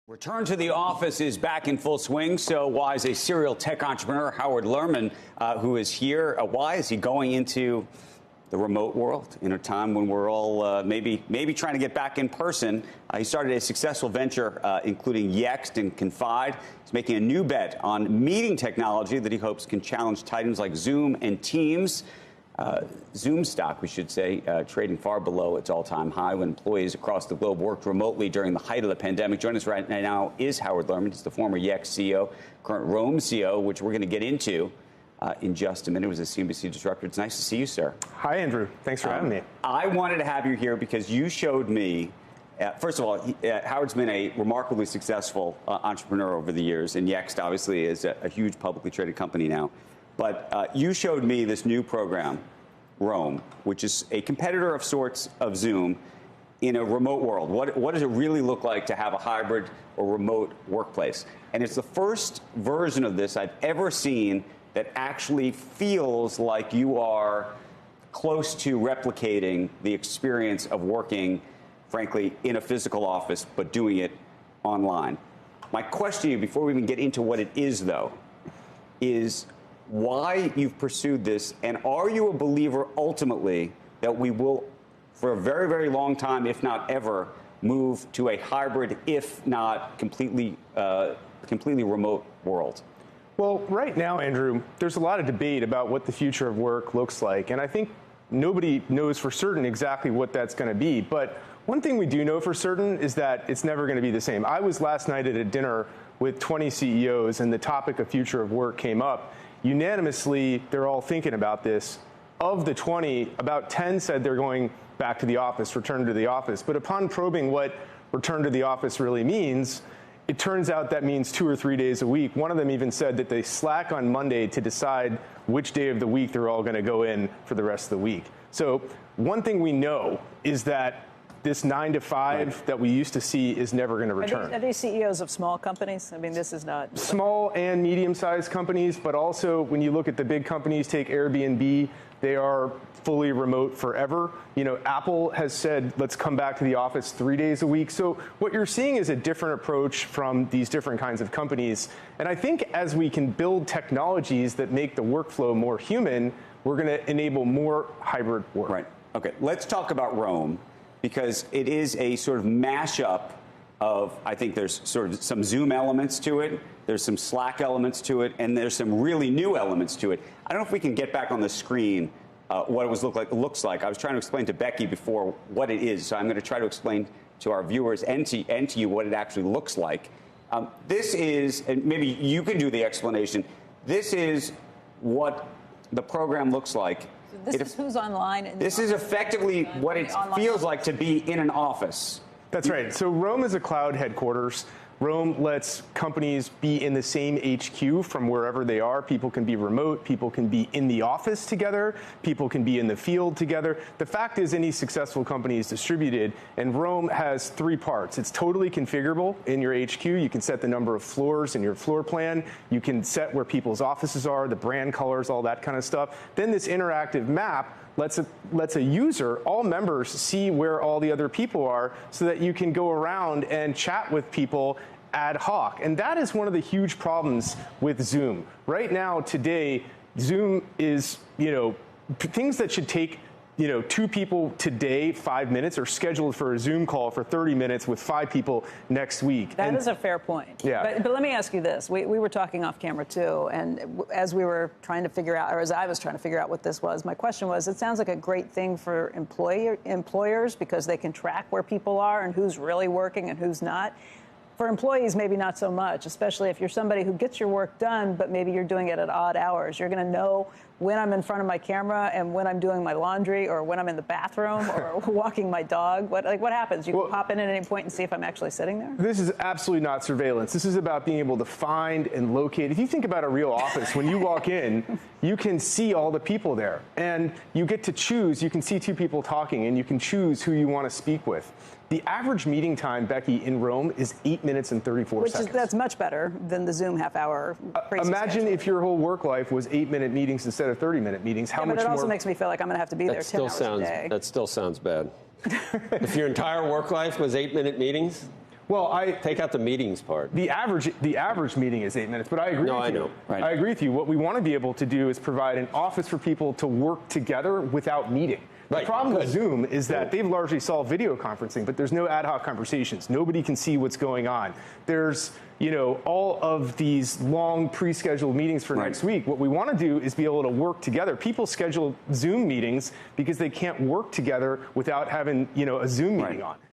Return to the office is back in full swing. So why is a serial tech entrepreneur, Howard Lerman, who is here, why is he going into the remote world in a time when we're all maybe trying to get back in person? He started a successful venture, including Yext and Confide. He's making a new bet on meeting technology that he hopes can challenge titans like Zoom and Teams. Zoom stock, we should say, trading far below its all-time high when employees across the globe worked remotely during the height of the pandemic. Joining us right now is Howard Lerman. He's the former Yext CEO, current Roam CEO, which we're going to get into in just a minute. It was a CNBC disruptor. It's nice to see you, sir. Hi, Andrew. Thanks for having me. I wanted to have you here because you showed me, first of all, Howard's been a remarkably successful entrepreneur over the years, and Yext obviously is a huge publicly traded company now. But you showed me this new program, Roam, which is a competitor of sorts of Zoom in a remote world. What does it really look like to have a hybrid or remote workplace? And it's the first version of this I've ever seen that actually feels like you are close to replicating the experience of working, frankly, in a physical office, but doing it online. My question to you, before we even get into what it is, though, is why you've pursued this, and are you a believer ultimately that we will, for a very, very long time, if not ever, move to a hybrid, if not completely remote world? Well, right now, Andrew, there's a lot of debate about what the future of work looks like, and I think nobody knows for certain exactly what that's going to be. But one thing we do know for certain is that it's never going to be the same. I was last night at a dinner with 20 CEOs, and the topic of future of work came up. Unanimously, they're all thinking about this. Of the 20, about 10 said they're going back to the office, return to the office. But upon probing what return to the office really means, it turns out that means 2 or 3 days a week. One of them even said that they slack on Monday to decide which day of the week they're all going to go in for the rest of the week. So one thing we know is that this 9 to 5 that we used to see is never going to return. Are these CEOs of small companies? I mean, this is not small and medium-sized companies, but also when you look at the big companies, take Airbnb, they are fully remote forever. You know, Apple has said, let's come back to the office 3 days a week. So what you're seeing is a different approach from these different kinds of companies. And I think as we can build technologies that make the workflow more human, we're going to enable more hybrid work. Right. Okay. Let's talk about Roam, because it is a sort of mashup of, I think there's sort of some Zoom elements to it, there's some Slack elements to it, and there's some really new elements to it. I don't know if we can get back on the screen what it looks like. I was trying to explain to Becky before what it is, so I'm going to try to explain to our viewers and to you what it actually looks like. This is, and maybe you can do the explanation, this is what the program looks like. This is who's online. This is effectively what it feels like to be in an office. That's right. So Roam is a cloud headquarters. Roam lets companies be in the same HQ from wherever they are. People can be remote. People can be in the office together. People can be in the field together. The fact is, any successful company is distributed, and Roam has 3 parts. It's totally configurable in your HQ. You can set the number of floors in your floor plan. You can set where people's offices are, the brand colors, all that kind of stuff. Then this interactive map lets a user, all members, see where all the other people are so that you can go around and chat with people ad hoc. And that is one of the huge problems with Zoom. Right now, today, Zoom is, things that should take 2 people today, 5 minutes, are scheduled for a Zoom call for 30 minutes with 5 people next week. That is a fair point. Yeah. But let me ask you this. We were talking off camera, too, and as we were trying to figure out, or as I was trying to figure out what this was, my question was, it sounds like a great thing for employers because they can track where people are and who's really working and who's not. For employees, maybe not so much, especially if you're somebody who gets your work done, but maybe you're doing it at odd hours. You're going to know when I'm in front of my camera and when I'm doing my laundry or when I'm in the bathroom or walking my dog. What happens? You can pop in at any point and see if I'm actually sitting there? This is absolutely not surveillance. This is about being able to find and locate. If you think about a real office, when you walk in, you can see all the people there. And you get to choose. You can see 2 people talking, and you can choose who you want to speak with. The average meeting time, Becky, in Roam is 8 minutes and 34 seconds. That's much better than the Zoom half-hour crazy Imagine schedule. If your whole work life was 8-minute meetings instead of 30-minute meetings. How much but it more? also makes me feel like I'm going to have to be there 10 hours a day. That still sounds bad. If your entire work life was 8-minute meetings? Well, take out the meetings part. The average meeting is 8 minutes, but I agree with you. I know. Right. I agree with you. What we want to be able to do is provide an office for people to work together without meeting. Right. The problem with Good. Zoom is that they've largely solved video conferencing, but there's no ad hoc conversations. Nobody can see what's going on. There's, all of these long pre-scheduled meetings for next week. What we want to do is be able to work together. People schedule Zoom meetings because they can't work together without having, a Zoom meeting on.